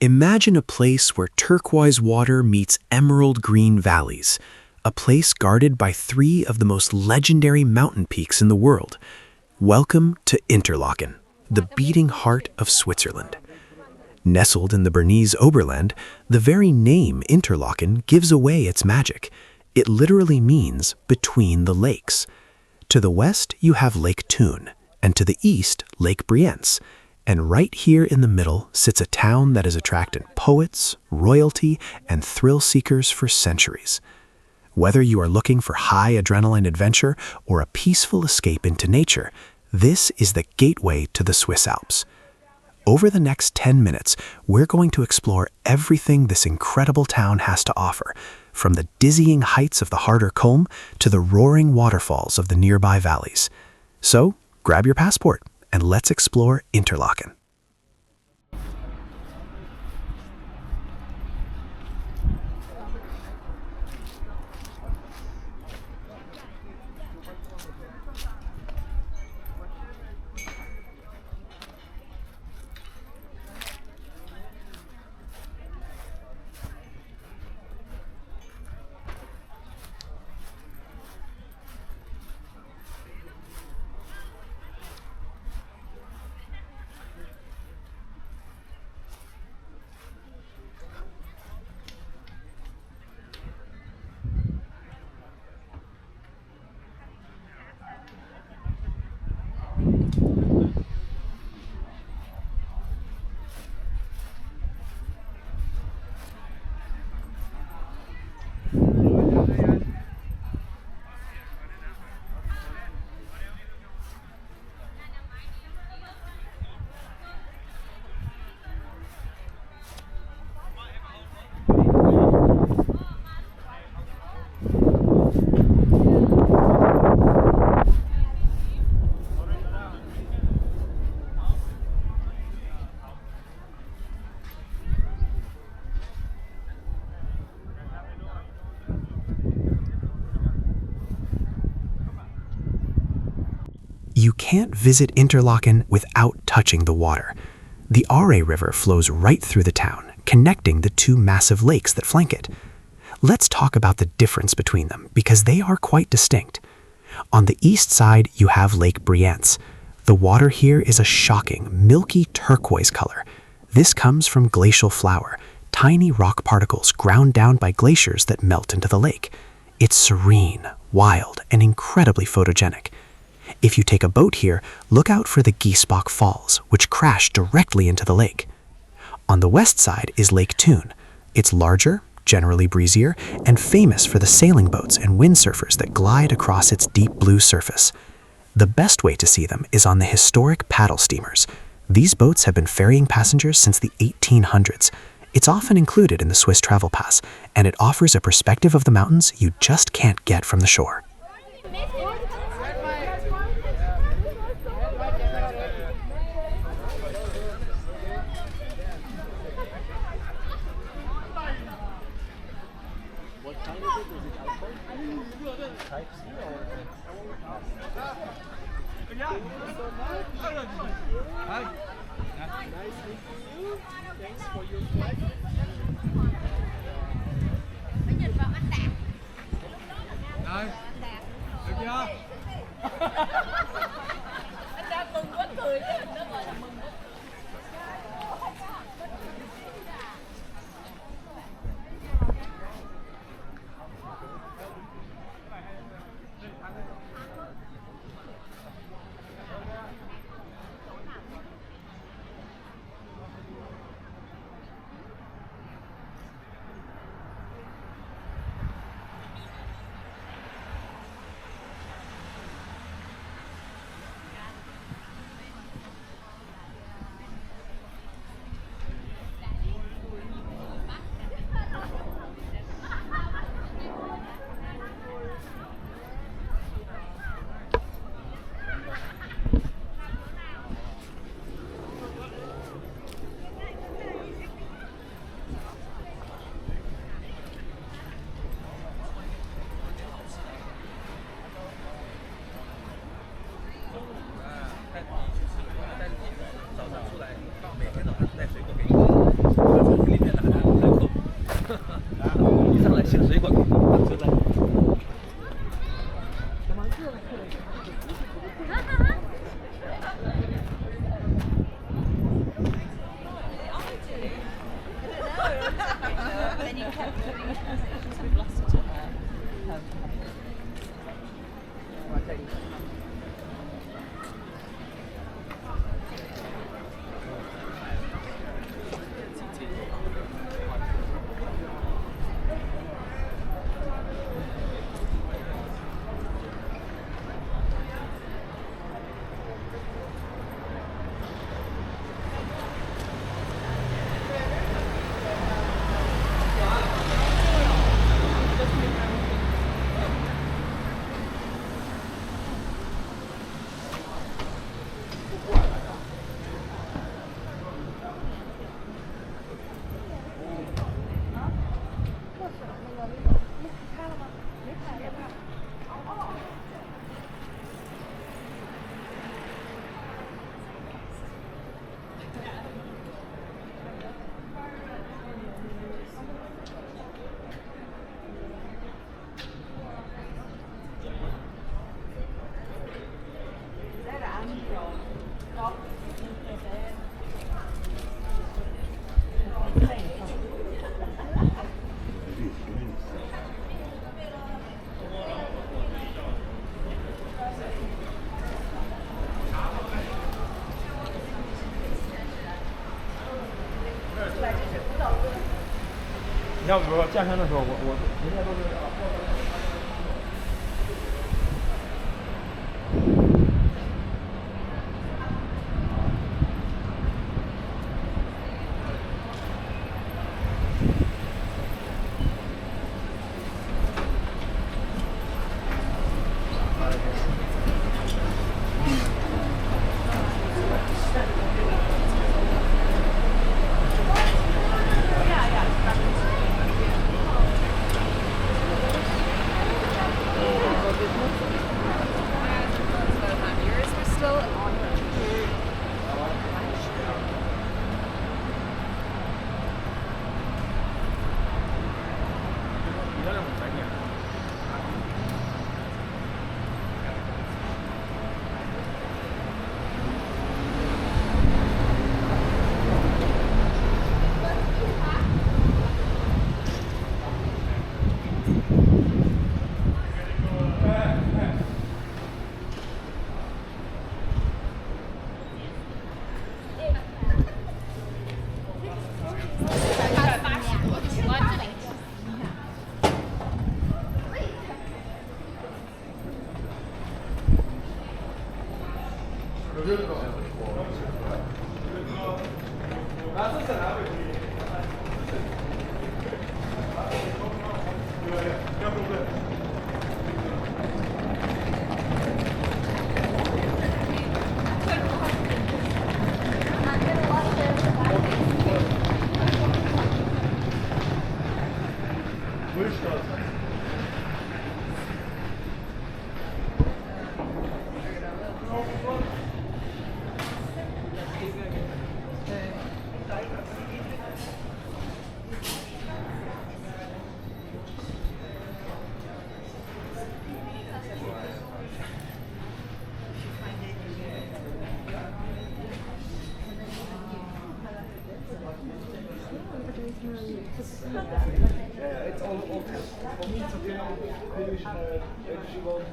Imagine a place where turquoise water meets emerald green valleys, a place guarded by three of the most legendary mountain peaks in the world. Welcome to Interlaken, the beating heart of Switzerland. Nestled in the Bernese Oberland, the very name Interlaken gives away its magic. It literally means between the lakes. To the west, you have Lake Thun, and to the east, Lake Brienz. And right here in the middle sits a town that has attracted poets, royalty, and thrill seekers for centuries. Whether you are looking for high adrenaline adventure or a peaceful escape into nature, this is the gateway to the Swiss Alps. Over the next 10 minutes, we're going to explore everything this incredible town has to offer, from the dizzying heights of the Harter Kulm to the roaring waterfalls of the nearby valleys. So, grab your passport and let's explore Interlaken. You can't visit Interlaken without touching the water. The Aare River flows right through the town, connecting the two massive lakes that flank it. Let's talk about the difference between them, because they are quite distinct. On the east side, you have Lake Brienz. The water here is a shocking, milky turquoise color. This comes from glacial flour, tiny rock particles ground down by glaciers that melt into the lake. It's serene, wild, and incredibly photogenic. If you take a boat here, look out for the Giesbach Falls, which crash directly into the lake. On the west side is Lake Thun. It's larger, generally breezier, and famous for the sailing boats and windsurfers that glide across its deep blue surface. The best way to see them is on the historic paddle steamers. These boats have been ferrying passengers since the 1800s. It's often included in the Swiss Travel Pass, and it offers a perspective of the mountains you just can't get from the shore. 的水果。要比如说健身的时候，我人家都是。It's all for me to finish if she won't.